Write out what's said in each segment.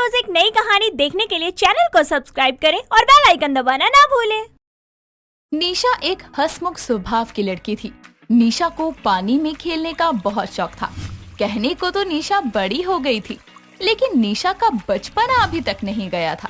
रोज एक नई कहानी देखने के लिए चैनल को सब्सक्राइब करें और बेल आइकन दबाना ना भूलें। निशा एक हंसमुख स्वभाव की लड़की थी। निशा को पानी में खेलने का बहुत शौक था। कहने को तो निशा बड़ी हो गई थी, लेकिन निशा का बचपना अभी तक नहीं गया था।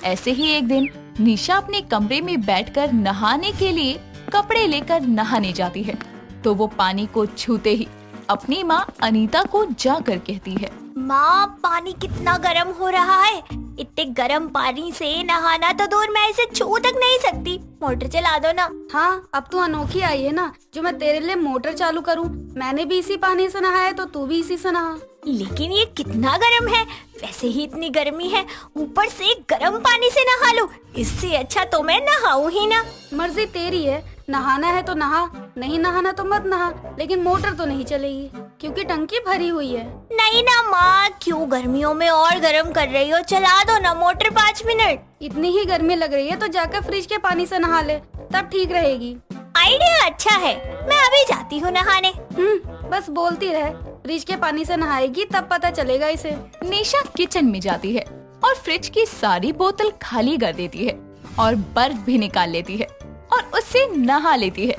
ऐसे ही एक दिन निशा अपने कमरे में बैठकर नहाने के लिए कपड़े लेकर नहाने जाती है, तो वो पानी को छूते ही अपनी माँ अनीता को जाकर कहती है, माँ, पानी कितना गर्म हो रहा है। इतने गर्म पानी से नहाना तो दूर, मैं इसे छू तक नहीं सकती। मोटर चला दो ना। हाँ, अब तू अनोखी आई है ना, जो मैं तेरे लिए मोटर चालू करूँ। मैंने भी इसी पानी से नहाया है, तो तू भी इसी से नहा। लेकिन ये कितना गर्म है। वैसे ही इतनी गर्मी है, ऊपर से गर्म पानी से नहा लूं। इससे अच्छा तो मैं नहाऊं ही ना। मर्जी तेरी है, नहाना है तो नहा, नहीं नहाना तो मत नहा। लेकिन मोटर तो नहीं चलेगी, क्योंकि टंकी भरी हुई है। नहीं ना माँ, क्यों गर्मियों में और गर्म कर रही हो। चला दो ना मोटर 5 मिनट। इतनी ही गर्मी लग रही है तो जाकर फ्रिज के पानी से नहा ले, तब ठीक रहेगी। आइडिया अच्छा है, मैं अभी जाती हूँ नहाने। बस बोलती रहे, फ्रिज के पानी से नहाएगी तब पता चलेगा इसे। निशा किचन में जाती है और फ्रिज की सारी बोतल खाली कर देती है और बर्फ भी निकाल लेती है और उससे नहा लेती है।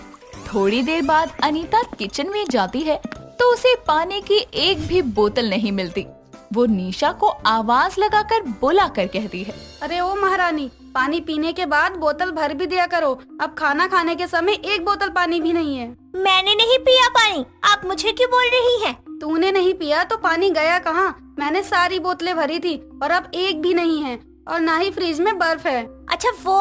थोड़ी देर बाद अनीता किचन में जाती है तो उसे पानी की एक भी बोतल नहीं मिलती। वो निशा को आवाज लगाकर बुला कर कहती है, अरे ओ महारानी, पानी पीने के बाद बोतल भर भी दिया करो। अब खाना खाने के समय एक बोतल पानी भी नहीं है। मैंने नहीं पिया पानी, आप मुझे क्यों बोल रही हैं? तूने नहीं पिया तो पानी गया कहाँ? मैंने सारी बोतलें भरी थी और अब एक भी नहीं है, और ना ही फ्रिज में बर्फ है। अच्छा, वो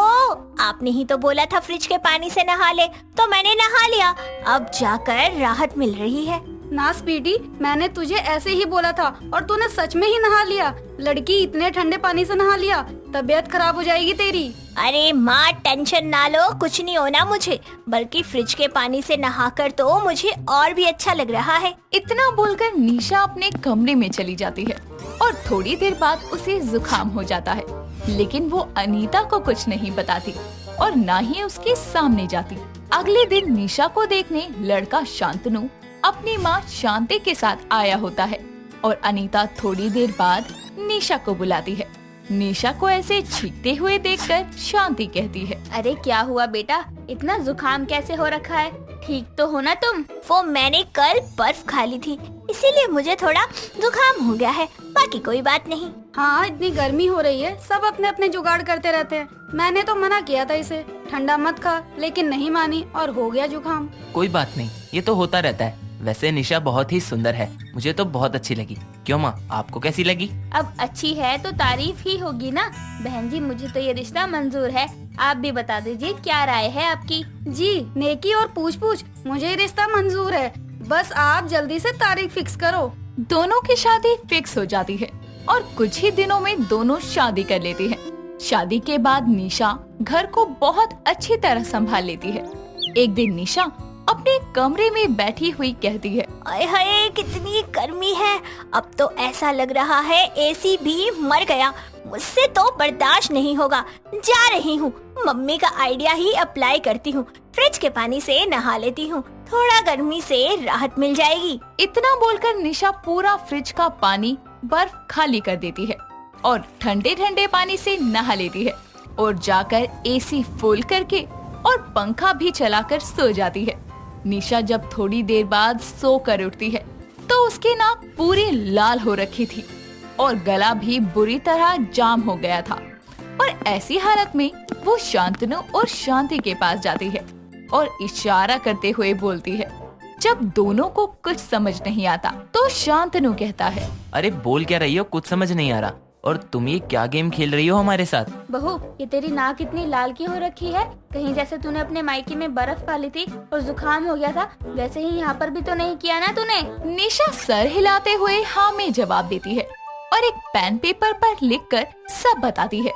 आपने ही तो बोला था फ्रिज के पानी से नहा ले, तो मैंने नहा लिया। अब जाकर राहत मिल रही है। ना स्पीडी, मैंने तुझे ऐसे ही बोला था और तूने सच में ही नहा लिया। लड़की, इतने ठंडे पानी से नहा लिया, तबीयत खराब हो जाएगी तेरी। अरे माँ, टेंशन ना लो, कुछ नहीं होना मुझे। बल्कि फ्रिज के पानी से नहाकर तो मुझे और भी अच्छा लग रहा है। इतना बोलकर निशा अपने कमरे में चली जाती है और थोड़ी देर बाद उसे जुकाम हो जाता है। लेकिन वो अनीता को कुछ नहीं बताती और ना ही उसके सामने जाती। अगले दिन निशा को देखने लड़का शांतनु अपनी माँ शांति के साथ आया होता है और अनीता थोड़ी देर बाद निशा को बुलाती है। निशा को ऐसे छींकते हुए देखकर शांति कहती है, अरे क्या हुआ बेटा, इतना जुकाम कैसे हो रखा है? ठीक तो हो ना तुम? वो मैंने कल बर्फ खा ली थी, इसीलिए मुझे थोड़ा जुकाम हो गया है, बाकी कोई बात नहीं। हाँ, इतनी गर्मी हो रही है, सब अपने अपने जुगाड़ करते रहते हैं। मैंने तो मना किया था इसे, ठंडा मत खा, लेकिन नहीं मानी और हो गया जुकाम। कोई बात नहीं, ये तो होता रहता है। वैसे निशा बहुत ही सुंदर है, मुझे तो बहुत अच्छी लगी। क्यों माँ, आपको कैसी लगी? अब अच्छी है तो तारीफ ही होगी ना। बहन जी, मुझे तो ये रिश्ता मंजूर है। आप भी बता दीजिए क्या राय है आपकी? जी, नेकी और पूछ पूछ, मुझे रिश्ता मंजूर है। बस आप जल्दी से तारीख फिक्स करो। दोनों की शादी फिक्स हो जाती है और कुछ ही दिनों में दोनों शादी कर लेती हैं। शादी के बाद निशा घर को बहुत अच्छी तरह संभाल लेती है। एक दिन निशा अपने कमरे में बैठी हुई कहती है, आय हाय, कितनी गर्मी है। अब तो ऐसा लग रहा है एसी भी मर गया। मुझसे तो बर्दाश्त नहीं होगा। जा रही हूँ, मम्मी का आइडिया ही अप्लाई करती हूँ। फ्रिज के पानी से नहा लेती हूँ, थोड़ा गर्मी से राहत मिल जाएगी। इतना बोलकर निशा पूरा फ्रिज का पानी बर्फ खाली कर देती है और ठंडे ठंडे पानी से नहा लेती है और जाकर एसी फुल करके और पंखा भी चलाकर सो जाती है। निशा जब थोड़ी देर बाद सो कर उठती है तो उसकी नाक पूरी लाल हो रखी थी और गला भी बुरी तरह जाम हो गया था। और ऐसी हालत में वो शांतनु और शांति के पास जाती है और इशारा करते हुए बोलती है। जब दोनों को कुछ समझ नहीं आता तो शांतनु कहता है, अरे बोल क्या रही हो, कुछ समझ नहीं आ रहा। और तुम ये क्या गेम खेल रही हो हमारे साथ? बहू, ये तेरी नाक इतनी लाल की हो रखी है? कहीं जैसे तूने अपने मायके में बर्फ खा ली थी और जुकाम हो गया था, वैसे ही यहाँ पर भी तो नहीं किया ना तूने? निशा सर हिलाते हुए हाँ में जवाब देती है और एक पेन पेपर पर लिखकर सब बताती है।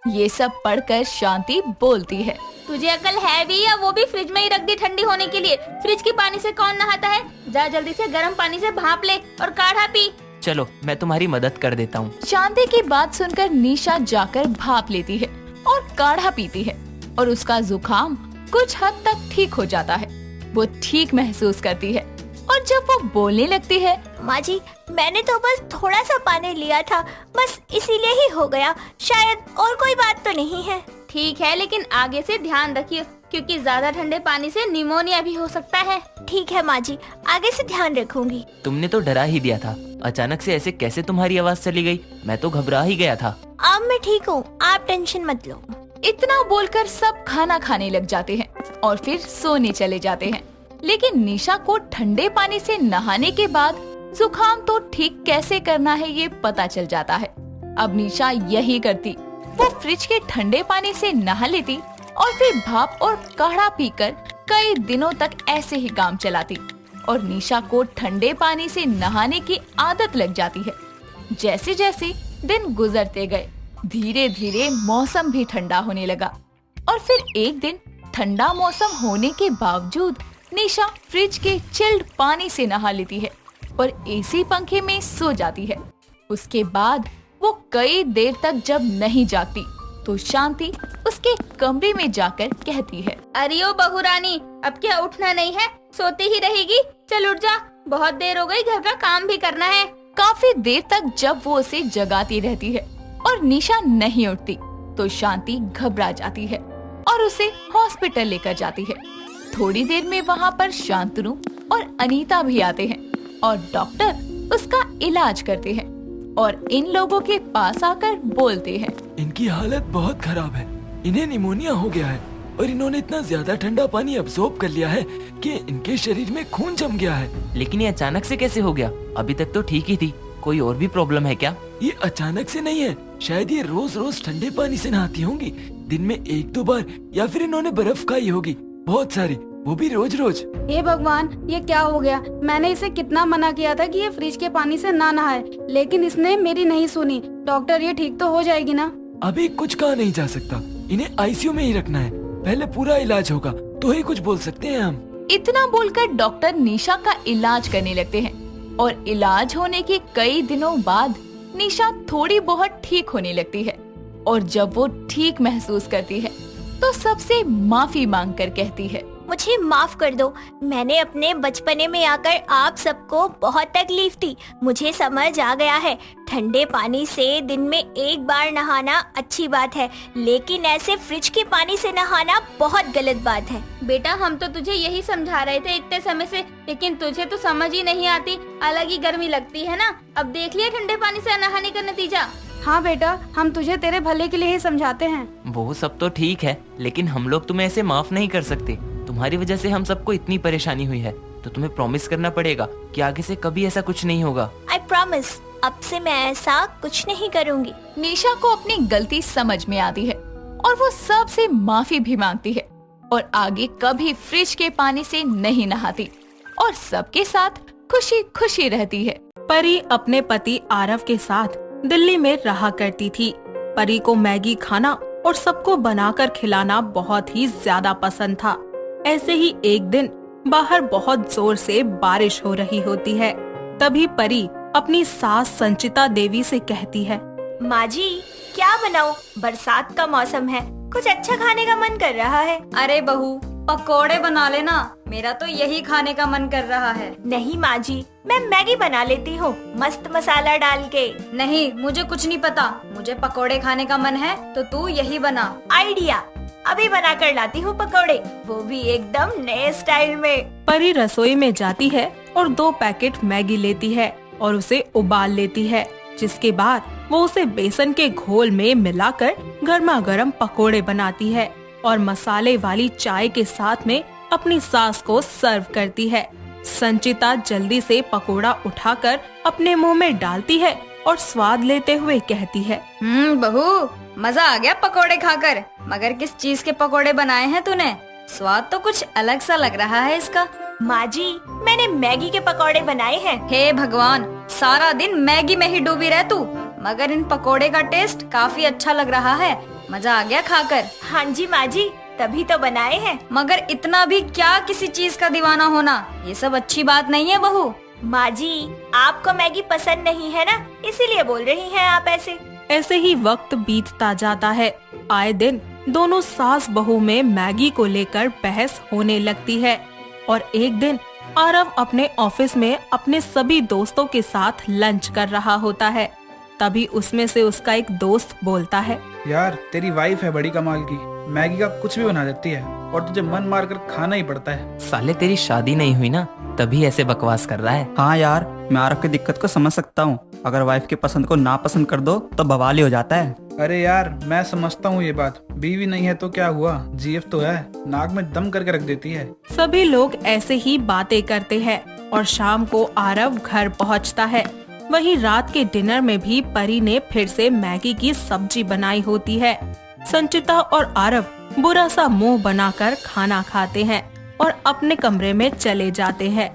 ये सब पढ़कर शांति बोलती है, तुझे अकल है भी, या वो भी फ्रिज में ही रख दी ठंडी होने के लिए? फ्रिज के पानी से कौन नहाता है? जा जल्दी से गर्म पानी से भाप ले और काढ़ा पी। चलो, मैं तुम्हारी मदद कर देता हूँ। शांति की बात सुनकर निशा जाकर भाप लेती है और काढ़ा पीती है और उसका जुकाम कुछ हद तक ठीक हो जाता है। वो ठीक महसूस करती है और जब वो बोलने लगती है, माँ जी, मैंने तो बस थोड़ा सा पानी लिया था, बस इसीलिए ही हो गया, शायद और कोई बात तो नहीं है। ठीक है, लेकिन आगे से ध्यान रखिए क्योंकि ज्यादा ठंडे पानी से निमोनिया भी हो सकता है। ठीक है माँ जी, आगे से ध्यान रखूंगी। तुमने तो डरा ही दिया था, अचानक से ऐसे कैसे तुम्हारी आवाज चली गई? मैं तो घबरा ही गया था। अब मैं ठीक हूँ, आप टेंशन मत लो। इतना बोलकर सब खाना खाने लग जाते हैं और फिर सोने चले जाते हैं। लेकिन निशा को ठंडे पानी से नहाने के बाद जुकाम तो ठीक कैसे करना है ये पता चल जाता है। अब निशा यही करती, वो फ्रिज के ठंडे पानी से नहा लेती और फिर भाप और काढ़ा पीकर कई दिनों तक ऐसे ही काम चलाती और निशा को ठंडे पानी से नहाने की आदत लग जाती है। जैसे जैसे दिन गुजरते गए धीरे धीरे मौसम भी ठंडा होने लगा और फिर एक दिन ठंडा मौसम होने के बावजूद निशा फ्रिज के चिल्ड पानी से नहा लेती है और एसी पंखे में सो जाती है। उसके बाद वो कई देर तक जब नहीं जागती तो शांति उसके कमरे में जाकर कहती है, अरे ओ बहू रानी, अब क्या उठना नहीं है? सोती ही रहेगी? चल उठ जा, बहुत देर हो गई, घर का काम भी करना है। काफी देर तक जब वो उसे जगाती रहती है और निशा नहीं उठती तो शांति घबरा जाती है और उसे हॉस्पिटल लेकर जाती है। थोड़ी देर में वहाँ पर शांतनु और अनीता भी आते हैं और डॉक्टर उसका इलाज करते हैं और इन लोगों के पास आकर बोलते हैं, इनकी हालत बहुत खराब है, इन्हें निमोनिया हो गया है और इन्होंने इतना ज्यादा ठंडा पानी अब्सॉर्ब कर लिया है कि इनके शरीर में खून जम गया है। लेकिन ये अचानक से कैसे हो गया? अभी तक तो ठीक ही थी। कोई और भी प्रॉब्लम है क्या? ये अचानक से नहीं है, शायद ये रोज रोज ठंडे पानी से नहाती होंगी, दिन में 1-2 बार, या फिर इन्होंने बर्फ खाई होगी बहुत सारी, वो भी रोज रोज। हे भगवान, ये क्या हो गया? मैंने इसे कितना मना किया था कि ये फ्रिज के पानी से ना नहाए, लेकिन इसने मेरी नहीं सुनी। डॉक्टर, ये ठीक तो हो जाएगी ना? अभी कुछ कहा नहीं जा सकता, इन्हें आईसीयू में ही रखना है, पहले पूरा इलाज होगा तो ही कुछ बोल सकते हैं हम। इतना बोलकर डॉक्टर निशा का इलाज करने लगते हैं और इलाज होने के कई दिनों बाद निशा थोड़ी बहुत ठीक होने लगती है और जब वो ठीक महसूस करती है तो सबसे माफी मांगकर कहती है, मुझे माफ कर दो, मैंने अपने बचपने में आकर आप सबको बहुत तकलीफ दी। मुझे समझ आ गया है, ठंडे पानी से दिन में 1 बार नहाना अच्छी बात है, लेकिन ऐसे फ्रिज के पानी से नहाना बहुत गलत बात है। बेटा, हम तो तुझे यही समझा रहे थे इतने समय से, लेकिन तुझे तो समझ ही नहीं आती, अलग ही गर्मी लगती है ना। अब देख लिया ठंडे पानी से नहाने का नतीजा। हाँ बेटा, हम तुझे तेरे भले के लिए ही समझाते हैं। वो सब तो ठीक है, लेकिन हम लोग तुम्हें ऐसे माफ नहीं कर सकते। तुम्हारी वजह से हम सबको इतनी परेशानी हुई है, तो तुम्हें प्रॉमिस करना पड़ेगा कि आगे से कभी ऐसा कुछ नहीं होगा। आई प्रॉमिस, अब से मैं ऐसा कुछ नहीं करूँगी। निशा को अपनी गलती समझ में आती है और वो सबसे माफी भी मांगती है और आगे कभी फ्रिज के पानी से नहीं नहाती और सबके साथ खुशी खुशी रहती है। परी अपने पति आरव के साथ दिल्ली में रहा करती थी। परी को मैगी खाना और सबको बनाकर खिलाना बहुत ही ज्यादा पसंद था। ऐसे ही एक दिन बाहर बहुत जोर से बारिश हो रही होती है। तभी परी अपनी सास संचिता देवी से कहती है, माँ जी, क्या बनाऊं? बरसात का मौसम है, कुछ अच्छा खाने का मन कर रहा है। अरे बहू, पकोड़े बना लेना, मेरा तो यही खाने का मन कर रहा है। नहीं माँ जी, मैं मैगी बना लेती हूँ, मस्त मसाला डाल के। नहीं, मुझे कुछ नहीं पता, मुझे पकोड़े खाने का मन है तो तू यही बना। आइडिया, अभी बना कर लाती हूँ पकोड़े, वो भी एकदम नए स्टाइल में। परी रसोई में जाती है और 2 पैकेट मैगी लेती है और उसे उबाल लेती है, जिसके बाद वो उसे बेसन के घोल में मिलाकर गर्मा गर्म पकोड़े बनाती है और मसाले वाली चाय के साथ में अपनी सास को सर्व करती है। संचिता जल्दी से पकोड़ा उठाकर अपने मुंह में डालती है और स्वाद लेते हुए कहती है, बहू, मजा आ गया पकोड़े खाकर, मगर किस चीज के पकोड़े बनाए हैं तूने? स्वाद तो कुछ अलग सा लग रहा है इसका। माँ जी, मैंने मैगी के पकोड़े बनाए हैं। हे भगवान, सारा दिन मैगी में ही डूबी रह तू, मगर इन पकोड़े का टेस्ट काफी अच्छा लग रहा है, मजा आ गया खाकर। हाँ जी माँ जी, तभी तो बनाए हैं। मगर इतना भी क्या किसी चीज का दीवाना होना, ये सब अच्छी बात नहीं है बहू। माँ जी, आपको मैगी पसंद नहीं है ना, इसीलिए बोल रही हैं आप ऐसे। ऐसे ही वक्त बीतता जाता है। आए दिन दोनों सास बहू में मैगी को लेकर बहस होने लगती है और एक दिन आरव अपने ऑफिस में अपने सभी दोस्तों के साथ लंच कर रहा होता है। तभी उसमें से उसका एक दोस्त बोलता है, यार तेरी वाइफ है बड़ी कमाल की, मैगी का कुछ भी बना देती है और तुझे मन मार कर खाना ही पड़ता है। साले तेरी शादी नहीं हुई ना, तभी ऐसे बकवास कर रहा है। हाँ यार, मैं आरव की दिक्कत को समझ सकता हूँ। अगर वाइफ की पसंद को नापसंद कर दो तो बवाल ही हो जाता है। अरे यार मैं समझता हूँ ये बात, बीवी नहीं है तो क्या हुआ, जीएफ तो है, नाक में दम करके रख देती है। सभी लोग ऐसे ही बातें करते हैं और शाम को आरव घर पहुंचता है। वहीं रात के डिनर में भी परी ने फिर से मैगी की सब्जी बनाई होती है। संचिता और आरव बुरा सा मुंह बनाकर खाना खाते हैं और अपने कमरे में चले जाते हैं।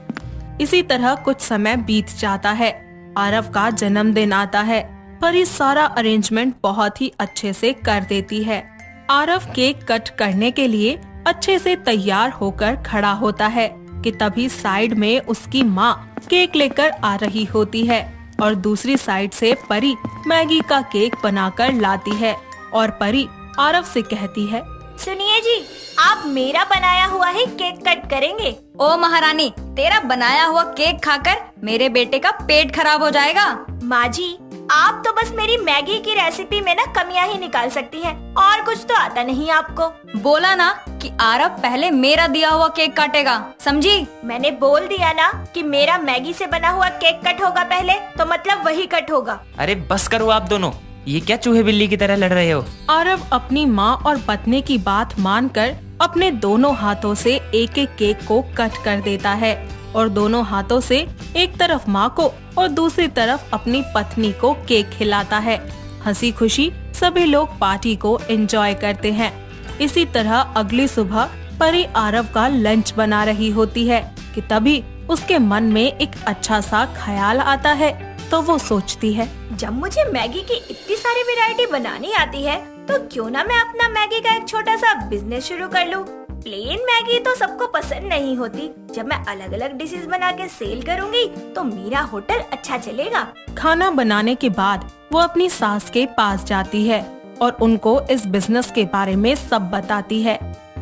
इसी तरह कुछ समय बीत जाता है। आरव का जन्मदिन आता है। परी सारा अरेंजमेंट बहुत ही अच्छे से कर देती है। आरव केक कट करने के लिए अच्छे से तैयार होकर खड़ा होता है कि तभी साइड में उसकी माँ केक लेकर आ रही होती है और दूसरी साइड से परी मैगी का केक बनाकर लाती है और परी आरव से कहती है, सुनिए जी, आप मेरा बनाया हुआ ही केक कट करेंगे। ओ महारानी, तेरा बनाया हुआ केक खाकर मेरे बेटे का पेट खराब हो जाएगा। माँ जी, आप तो बस मेरी मैगी की रेसिपी में ना कमियां ही निकाल सकती हैं और कुछ तो आता नहीं आपको। बोला ना कि आरव पहले मेरा दिया हुआ केक काटेगा, समझी? मैंने बोल दिया ना कि मेरा मैगी से बना हुआ केक कट होगा पहले, तो मतलब वही कट होगा। अरे बस करो आप दोनों, ये क्या चूहे बिल्ली की तरह लड़ रहे हो? आरव अपनी माँ और पत्नी की बात मानकर अपने दोनों हाथों से एक एक केक को कट कर देता है और दोनों हाथों से एक तरफ माँ को और दूसरी तरफ अपनी पत्नी को केक खिलाता है। हंसी खुशी सभी लोग पार्टी को एंजॉय करते हैं। इसी तरह अगली सुबह परी आरव का लंच बना रही होती है कि तभी उसके मन में एक अच्छा सा ख्याल आता है। तो वो सोचती है, जब मुझे मैगी की इतनी सारी वैरायटी बनानी आती है तो क्यों ना मैं अपना मैगी का एक छोटा सा बिजनेस शुरू कर लूं। प्लेन मैगी तो सबको पसंद नहीं होती, जब मैं अलग अलग डिशेस बना के सेल करूंगी तो मेरा होटल अच्छा चलेगा। खाना बनाने के बाद वो अपनी सास के पास जाती है और उनको इस बिजनेस के बारे में सब बताती है।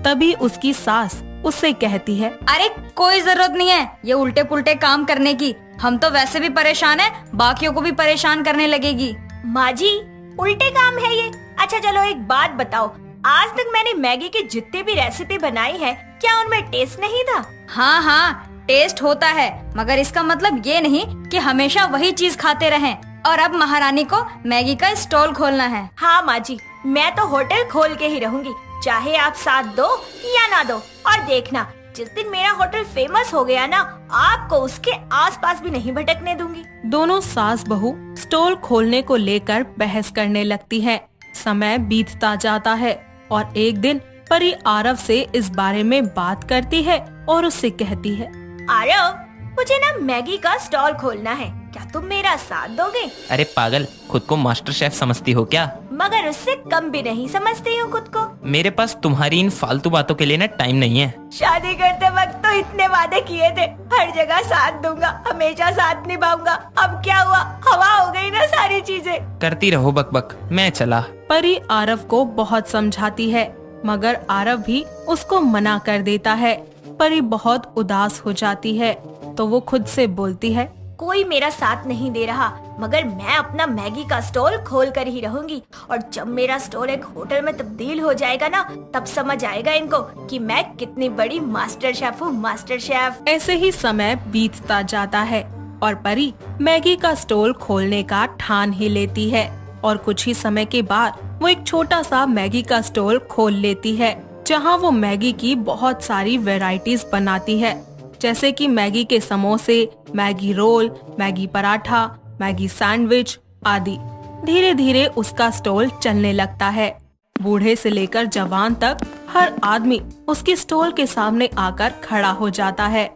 तभी उसकी सास उससे कहती है, अरे कोई जरूरत नहीं है ये उल्टे पुल्टे काम करने की, हम तो वैसे भी परेशान हैं, बाकियों को भी परेशान करने लगेगी। माँ जी, उल्टे काम है ये। अच्छा चलो एक बात बताओ, आज तक मैंने मैगी की जितनी भी रेसिपी बनाई है, क्या उनमें टेस्ट नहीं था? हाँ हाँ, टेस्ट होता है, मगर इसका मतलब ये नहीं कि हमेशा वही चीज खाते रहें। और अब महारानी को मैगी का स्टॉल खोलना है। हाँ माँ जी, मैं तो होटल खोल के ही रहूंगी, चाहे आप साथ दो या ना दो। और देखना, जिस दिन मेरा होटल फेमस हो गया ना, आपको उसके आसपास भी नहीं भटकने दूंगी। दोनों सास बहू स्टॉल खोलने को लेकर बहस करने लगती हैं। समय बीतता जाता है और एक दिन परी आरव से इस बारे में बात करती है और उससे कहती है, आरव, मुझे ना मैगी का स्टॉल खोलना है, क्या तुम मेरा साथ दोगे? अरे पागल, खुद को मास्टर शेफ समझती हो क्या? मगर उससे कम भी नहीं समझती हूँ खुद को। मेरे पास तुम्हारी इन फालतू बातों के लिए ना टाइम नहीं है। शादी करते वक्त तो इतने वादे किए थे, हर जगह साथ दूंगा, हमेशा साथ निभाऊंगा। अब क्या हुआ, हवा हो गई ना सारी चीजें। करती रहो बकबक, मैं चला। परी आरव को बहुत समझाती है मगर आरव भी उसको मना कर देता है। परी बहुत उदास हो जाती है तो वो खुद से बोलती है, कोई मेरा साथ नहीं दे रहा, मगर मैं अपना मैगी का स्टॉल खोल कर ही रहूंगी। और जब मेरा स्टॉल एक होटल में तब्दील हो जाएगा ना, तब समझ आएगा इनको कि मैं कितनी बड़ी मास्टर शेफ हूँ, मास्टर शेफ। ऐसे ही समय बीतता जाता है और परी मैगी का स्टॉल खोलने का ठान ही लेती है और कुछ ही समय के बाद वो एक छोटा सा मैगी का स्टॉल खोल लेती है, जहाँ वो मैगी की बहुत सारी वैरायटीज बनाती है, जैसे कि मैगी के समोसे, Maggi roll, Maggi paratha, Maggi sandwich आदि। धीरे धीरे उसका स्टॉल चलने लगता है। बूढ़े से लेकर जवान तक हर आदमी उसके स्टॉल के सामने आकर खड़ा हो जाता है।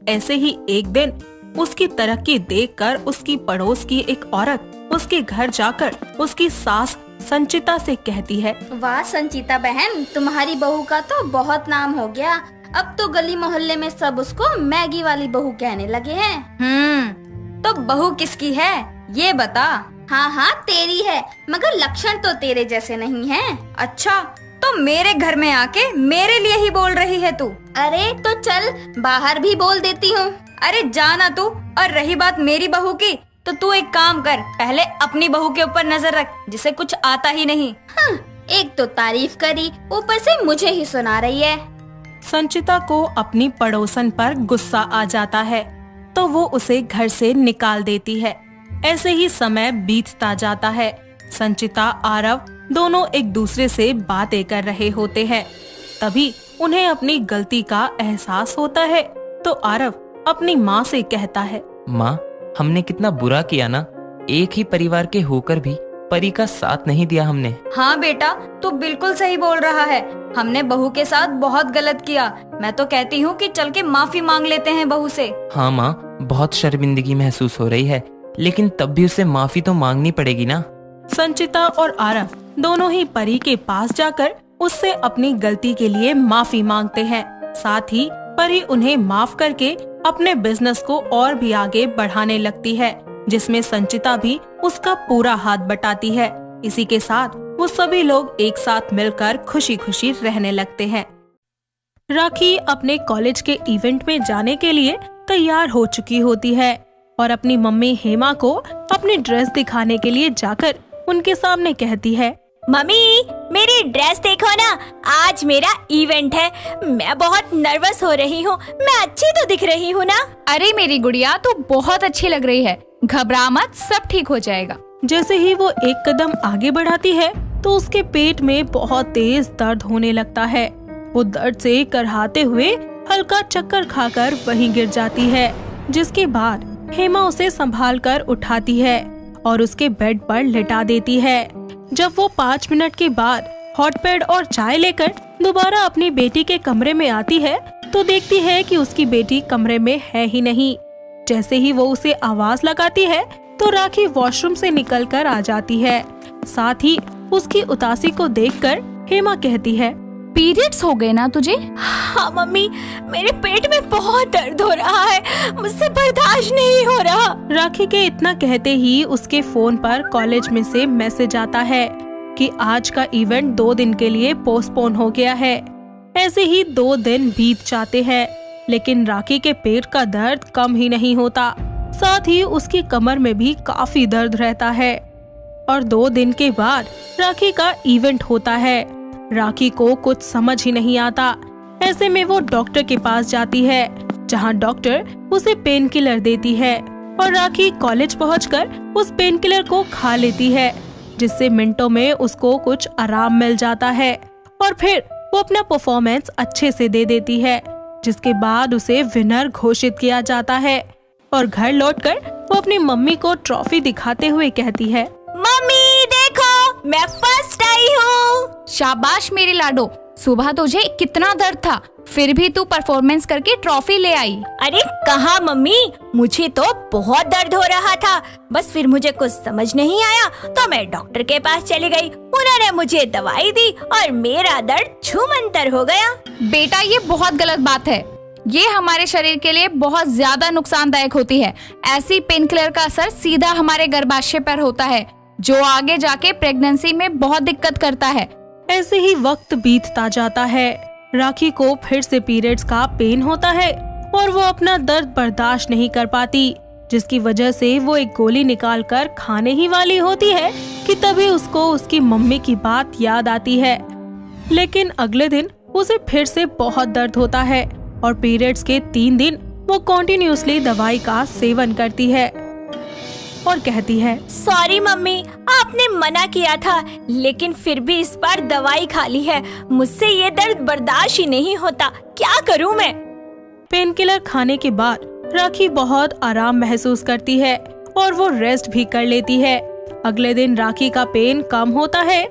ऐसे ही एक दिन उसकी तरक्की देखकर उसकी पड़ोस की एक औरत उसके घर जाकर उसकी सास संचिता से कहती है, वाह संचिता बहन, तुम्हारी बहू का तो बहुत नाम हो गया। अब तो गली मोहल्ले में सब उसको मैगी वाली बहू कहने लगे हैं। तो बहू किसकी है ये बता। हाँ हाँ तेरी है, मगर लक्षण तो तेरे जैसे नहीं हैं। अच्छा, तो मेरे घर में आके मेरे लिए ही बोल रही है तू। अरे तो चल बाहर भी बोल देती हूँ। अरे जाना तू। और रही बात मेरी बहू की, तो तू एक काम कर, पहले अपनी बहू के ऊपर नजर रख, जिसे कुछ आता ही नहीं। हाँ, एक तो तारीफ करी, ऊपर से मुझे ही सुना रही है। संचिता को अपनी पड़ोसन पर गुस्सा आ जाता है तो वो उसे घर से निकाल देती है। ऐसे ही समय बीतता जाता है। संचिता आरव दोनों एक दूसरे से बातें कर रहे होते हैं। तभी उन्हें अपनी गलती का एहसास होता है तो आरव अपनी माँ से कहता है, माँ, हमने कितना बुरा किया ना। एक ही परिवार के होकर भी परी का साथ नहीं दिया हमने। हाँ बेटा, तू बिल्कुल सही बोल रहा है। हमने बहू के साथ बहुत गलत किया। मैं तो कहती हूँ कि चल के माफी मांग लेते हैं बहू से। हाँ माँ, बहुत शर्मिंदगी महसूस हो रही है, लेकिन तब भी उसे माफी तो मांगनी पड़ेगी ना। संचिता और आरव दोनों ही परी के पास जाकर उससे अपनी गलती के लिए माफी मांगते हैं। साथ ही परी उन्हें माफ करके अपने बिजनेस को और भी आगे बढ़ाने लगती है, जिसमें संचिता भी उसका पूरा हाथ बटाती है। इसी के साथ वो सभी लोग एक साथ मिलकर खुशी खुशी रहने लगते हैं। राखी अपने कॉलेज के इवेंट में जाने के लिए तैयार हो चुकी होती है और अपनी मम्मी हेमा को अपनी ड्रेस दिखाने के लिए जाकर उनके सामने कहती है, मम्मी, मेरी ड्रेस देखो ना, आज मेरा इवेंट है। मैं बहुत नर्वस हो रही हूँ। मैं अच्छी तो दिख रही हूँ ना? अरे मेरी गुड़िया, तू बहुत अच्छी लग रही है, घबरा मत, सब ठीक हो जाएगा। जैसे ही वो एक कदम आगे बढ़ाती है तो उसके पेट में बहुत तेज दर्द होने लगता है। वो दर्द से करहाते हुए हल्का चक्कर खाकर वहीं गिर जाती है, जिसके बाद हेमा उसे संभाल कर उठाती है और उसके बेड पर लिटा देती है। जब वो 5 मिनट के बाद हॉटपैड और चाय लेकर दोबारा अपनी बेटी के कमरे में आती है तो देखती है कि उसकी बेटी कमरे में है ही नहीं। जैसे ही वो उसे आवाज लगाती है तो राखी वॉशरूम से निकलकर आ जाती है। साथ ही उसकी उदासी को देखकर हेमा कहती है, पीरियड्स हो गए ना तुझे? हाँ मम्मी, मेरे पेट में बहुत दर्द हो रहा है, मुझसे बर्दाश्त नहीं हो रहा। राखी के इतना कहते ही उसके फोन पर कॉलेज में से मैसेज आता है कि आज का इवेंट 2 दिन के लिए पोस्टपोन हो गया है। ऐसे ही 2 दिन बीत जाते हैं, लेकिन राखी के पेट का दर्द कम ही नहीं होता। साथ ही उसकी कमर में भी काफी दर्द रहता है। और 2 दिन के बाद राखी का इवेंट होता है। राखी को कुछ समझ ही नहीं आता। ऐसे में वो डॉक्टर के पास जाती है, जहां डॉक्टर उसे पेन किलर देती है और राखी कॉलेज पहुंचकर उस पेन किलर को खा लेती है, जिससे मिनटों में उसको कुछ आराम मिल जाता है और फिर वो अपना परफॉर्मेंस अच्छे से दे देती है, जिसके बाद उसे विनर घोषित किया जाता है। और घर लौटकर वो अपनी मम्मी को ट्रॉफी दिखाते हुए कहती है, मम्मी देखो, मैं फर्स्ट आई हूँ। शाबाश मेरे लाडो, सुबह तुझे कितना दर्द था, फिर भी तू परफॉर्मेंस करके ट्रॉफी ले आई। अरे कहाँ मम्मी, मुझे तो बहुत दर्द हो रहा था, बस फिर मुझे कुछ समझ नहीं आया तो मैं डॉक्टर के पास चली गई। उन्होंने मुझे दवाई दी और मेरा दर्द छूमंतर हो गया। बेटा, ये बहुत गलत बात है। ये हमारे शरीर के लिए बहुत ज्यादा नुकसानदायक होती है। ऐसी पेन किलर का असर सीधा हमारे गर्भाशय पर होता है, जो आगे जाके प्रेगनेंसी में बहुत दिक्कत करता है। ऐसे ही वक्त बीतता जाता है। राखी को फिर से पीरियड्स का पेन होता है और वो अपना दर्द बर्दाश्त नहीं कर पाती, जिसकी वजह से वो एक गोली निकालकर खाने ही वाली होती है कि तभी उसको उसकी मम्मी की बात याद आती है। लेकिन अगले दिन उसे फिर से बहुत दर्द होता है और पीरियड्स के 3 दिन वो कॉन्टिन्यूसली दवाई का सेवन करती है और कहती है, सॉरी मम्मी, आपने मना किया था, लेकिन फिर भी इस बार दवाई खा ली है। मुझसे ये दर्द बर्दाश्त ही नहीं होता, क्या करूं मैं? पेन किलर खाने के बाद राखी बहुत आराम महसूस करती है और वो रेस्ट भी कर लेती है। अगले दिन राखी का पेन कम होता है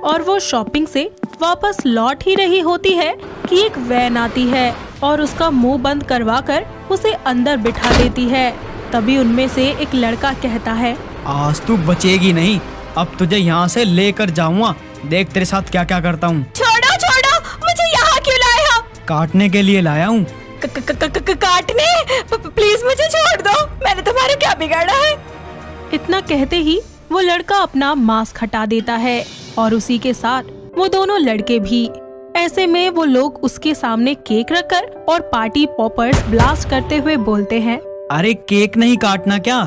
और वो शॉपिंग से वापस लौट ही रही होती है कि एक वैन आती है और उसका मुंह बंद करवाकर उसे अंदर बिठा देती है। तभी उनमें से एक लड़का कहता है, आज तू बचेगी नहीं, अब तुझे यहाँ से लेकर जाऊंगा, देख तेरे साथ क्या क्या करता हूँ। छोड़ो छोड़ो, मुझे यहाँ क्यों लाया? काटने के लिए लाया हूँ। काटने? प्लीज मुझे छोड़ दो, मैंने तुम्हारा क्या बिगाड़ा है? इतना कहते ही वो लड़का अपना मास्क हटा देता है और उसी के साथ वो दोनों लड़के भी। ऐसे में वो लोग उसके सामने केक रखकर और पार्टी पॉपर्स ब्लास्ट करते हुए बोलते हैं, अरे केक नहीं काटना क्या?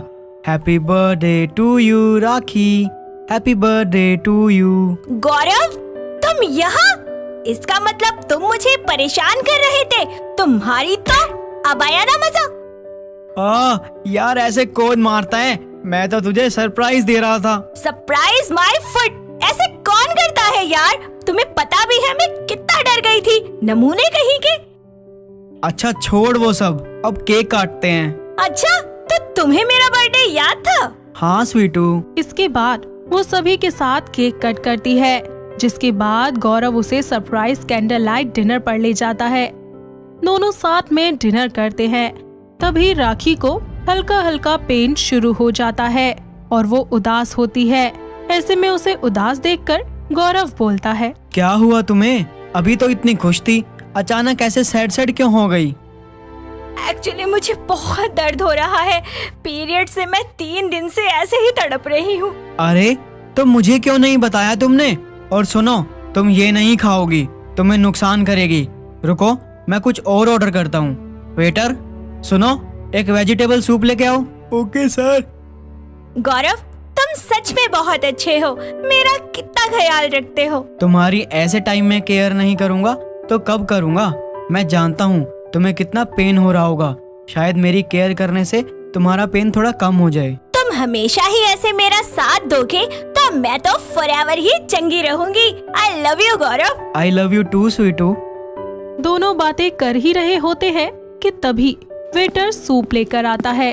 Happy birthday to you Rakhi, happy birthday to you. Gaurav, तुम यहाँ? इसका मतलब तुम मुझे परेशान कर रहे थे। तुम्हारी तो अब आया ना मजा। यार ऐसे कौन मारता है? मैं तो तुझे सरप्राइज दे रहा था। सरप्राइज माय फुट, ऐसे कौन करता है यार? तुम्हें पता भी है मैं कितना डर गई थी, नमूने कहीं के। अच्छा छोड़ वो सब, अब केक काटते हैं। अच्छा, तो तुम्हें मेरा बर्थडे याद था? हाँ स्वीटू। इसके बाद वो सभी के साथ केक कट करती है, जिसके बाद गौरव उसे सरप्राइज कैंडल लाइट डिनर पर ले जाता है। दोनों साथ में डिनर करते हैं। तभी राखी को हल्का हल्का पेन शुरू हो जाता है और वो उदास होती है। ऐसे में उसे उदास देखकर गौरव बोलता है, क्या हुआ तुम्हें? अभी तो इतनी खुश थी, अचानक ऐसे सैड सैड क्यों हो गई? एक्चुअली मुझे बहुत दर्द हो रहा है। पीरियड से मैं 3 दिन से ऐसे ही तड़प रही हूँ। अरे तो मुझे क्यों नहीं बताया तुमने? और सुनो, तुम ये नहीं खाओगी, तुम्हें नुकसान करेगी। रुको, मैं कुछ और ऑर्डर करता हूँ। वेटर सुनो, एक वेजिटेबल सूप लेके आओ। Okay sir. गौरव, तुम सच में बहुत अच्छे हो, मेरा कितना ख्याल रखते हो। तुम्हारी ऐसे टाइम में केयर नहीं करूँगा तो कब करूँगा? मैं जानता हूँ तुम्हें कितना पेन हो रहा होगा, शायद मेरी केयर करने से तुम्हारा पेन थोड़ा कम हो जाए। तुम हमेशा ही ऐसे मेरा साथ दोगे तो मैं तो फॉरएवर ही चंगी रहूंगी। I love you Gaurav. I love you too स्वीटू। दोनों बातें कर ही रहे होते हैं कि तभी वेटर सूप लेकर आता है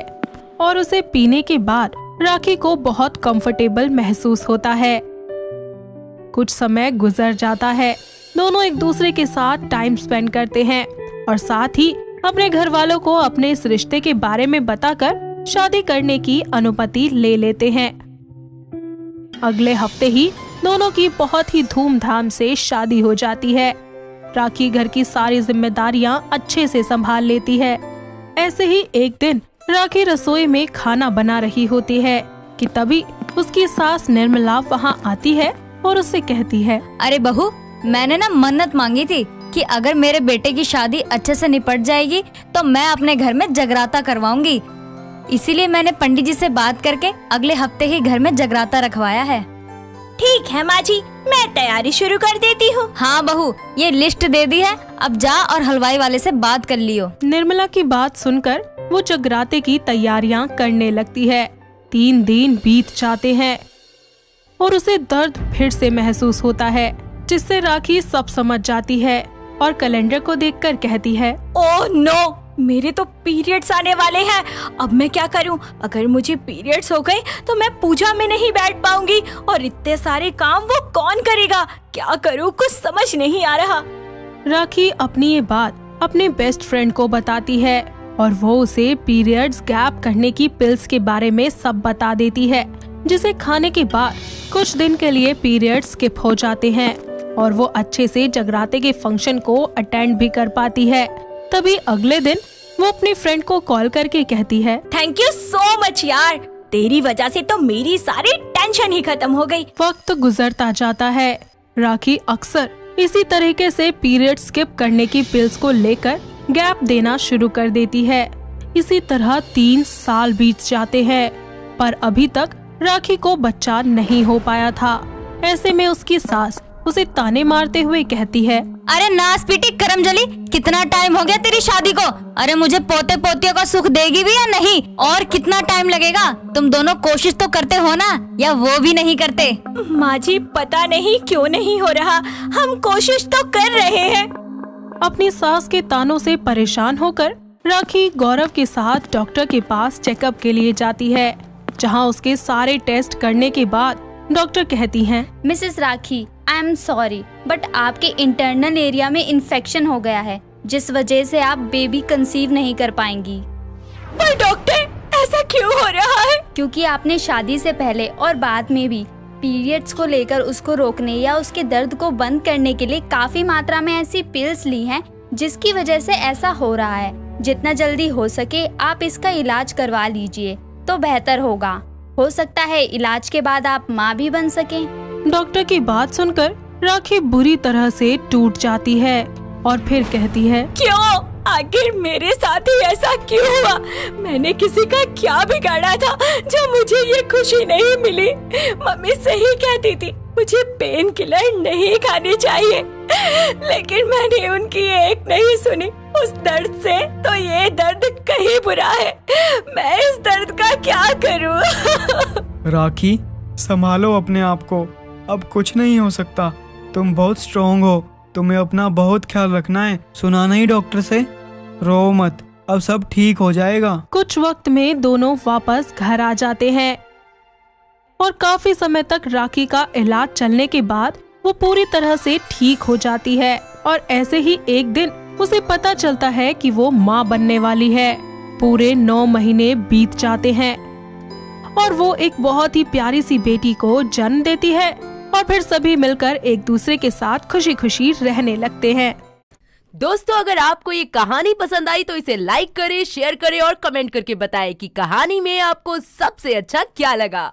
और उसे पीने के बाद राखी को बहुत कंफर्टेबल महसूस होता है। कुछ समय गुजर जाता है। दोनों एक दूसरे के साथ टाइम स्पेंड करते हैं और साथ ही अपने घर वालों को अपने इस रिश्ते के बारे में बताकर शादी करने की अनुमति ले लेते हैं। अगले हफ्ते ही दोनों की बहुत ही धूमधाम से शादी हो जाती है। राखी घर की सारी जिम्मेदारियां अच्छे से संभाल लेती है। ऐसे ही एक दिन राखी रसोई में खाना बना रही होती है कि तभी उसकी सास निर्मला वहां आती है और उससे कहती है, अरे बहू, मैंने ना मन्नत मांगी थी कि अगर मेरे बेटे की शादी अच्छे से निपट जाएगी तो मैं अपने घर में जगराता करवाऊंगी। इसीलिए मैंने पंडित जी से बात करके अगले हफ्ते ही घर में जगराता रखवाया है। ठीक है माँ जी, मैं तैयारी शुरू कर देती हूँ। हाँ बहू, ये लिस्ट दे दी है, अब जा और हलवाई वाले से बात कर लियो। निर्मला की बात सुनकर वो जगराते की तैयारियां करने लगती है। 3 दिन बीत जाते हैं और उसे दर्द फिर से महसूस होता है, जिससे राखी सब समझ जाती है और कैलेंडर को देखकर कहती है, ओह नो, मेरे तो पीरियड्स आने वाले हैं। अब मैं क्या करूं? अगर मुझे पीरियड्स हो गए तो मैं पूजा में नहीं बैठ पाऊंगी और इतने सारे काम वो कौन करेगा? क्या करूं, कुछ समझ नहीं आ रहा। राखी अपनी ये बात अपने बेस्ट फ्रेंड को बताती है और वो उसे पीरियड्स गैप करने की पिल्स के बारे में सब बता देती है, जिसे खाने के बाद कुछ दिन के लिए पीरियड्स स्किप हो जाते हैं और वो अच्छे से जगराते के फंक्शन को अटेंड भी कर पाती है। तभी अगले दिन वो अपनी फ्रेंड को कॉल करके कहती है, थैंक यू सो मच यार, तेरी वजह से तो मेरी सारी टेंशन ही खत्म हो गई। वक्त गुजरता जाता है। राखी अक्सर इसी तरीके से पीरियड स्किप करने की पिल्स को लेकर गैप देना शुरू कर देती है। इसी तरह 3 साल बीत जाते हैं, पर अभी तक राखी को बच्चा नहीं हो पाया था। ऐसे में उसकी सास उसे ताने मारते हुए कहती है, अरे नास पीटी करमजली, कितना टाइम हो गया तेरी शादी को? अरे मुझे पोते पोतियों का सुख देगी भी या नहीं? और कितना टाइम लगेगा? तुम दोनों कोशिश तो करते हो ना, या वो भी नहीं करते? माँ जी, पता नहीं क्यों नहीं हो रहा, हम कोशिश तो कर रहे हैं। अपनी सास के तानों से परेशान होकर राखी गौरव के साथ डॉक्टर के पास चेकअप के लिए जाती है, जहाँ उसके सारे टेस्ट करने के बाद डॉक्टर कहती हैं, Mrs rakhi, I am sorry, but आपके इंटरनल एरिया में इन्फेक्शन हो गया है, जिस वजह से आप बेबी कंसीव नहीं कर पाएंगी। पर डॉक्टर, ऐसा क्यों हो रहा है? क्योंकि आपने शादी से पहले और बाद में भी पीरियड्स को लेकर उसको रोकने या उसके दर्द को बंद करने के लिए काफी मात्रा में ऐसी पिल्स ली हैं, जिसकी वजह से ऐसा हो रहा है। जितना जल्दी हो सके आप इसका इलाज करवा लीजिए तो बेहतर होगा। हो सकता है इलाज के बाद आप माँ भी बन सकें। डॉक्टर की बात सुनकर राखी बुरी तरह से टूट जाती है और फिर कहती है, क्यों? आखिर मेरे साथ ही ऐसा क्यों हुआ? मैंने किसी का क्या बिगाड़ा था जो मुझे ये खुशी नहीं मिली? मम्मी सही कहती थी, मुझे पेन किलर नहीं खानी चाहिए, लेकिन मैंने उनकी एक नहीं सुनी। उस दर्द से तो ये दर्द कहीं बुरा है। मैं इस दर्द का क्या करूं? राखी, संभालो अपने आप को, अब कुछ नहीं हो सकता। तुम बहुत स्ट्रॉन्ग हो, तुम्हें अपना बहुत ख्याल रखना है। सुना नहीं डॉक्टर से? रो मत, अब सब ठीक हो जाएगा। कुछ वक्त में दोनों वापस घर आ जाते हैं और काफी समय तक राखी का इलाज चलने के बाद वो पूरी तरह से ठीक हो जाती है। और ऐसे ही एक दिन उसे पता चलता है कि वो माँ बनने वाली है। पूरे 9 महीने बीत जाते हैं और वो एक बहुत ही प्यारी सी बेटी को जन्म देती है और फिर सभी मिलकर एक दूसरे के साथ खुशी खुशी रहने लगते हैं। दोस्तों, अगर आपको ये कहानी पसंद आई तो इसे लाइक करें, शेयर करें और कमेंट करके बताएं कि कहानी में आपको सबसे अच्छा क्या लगा।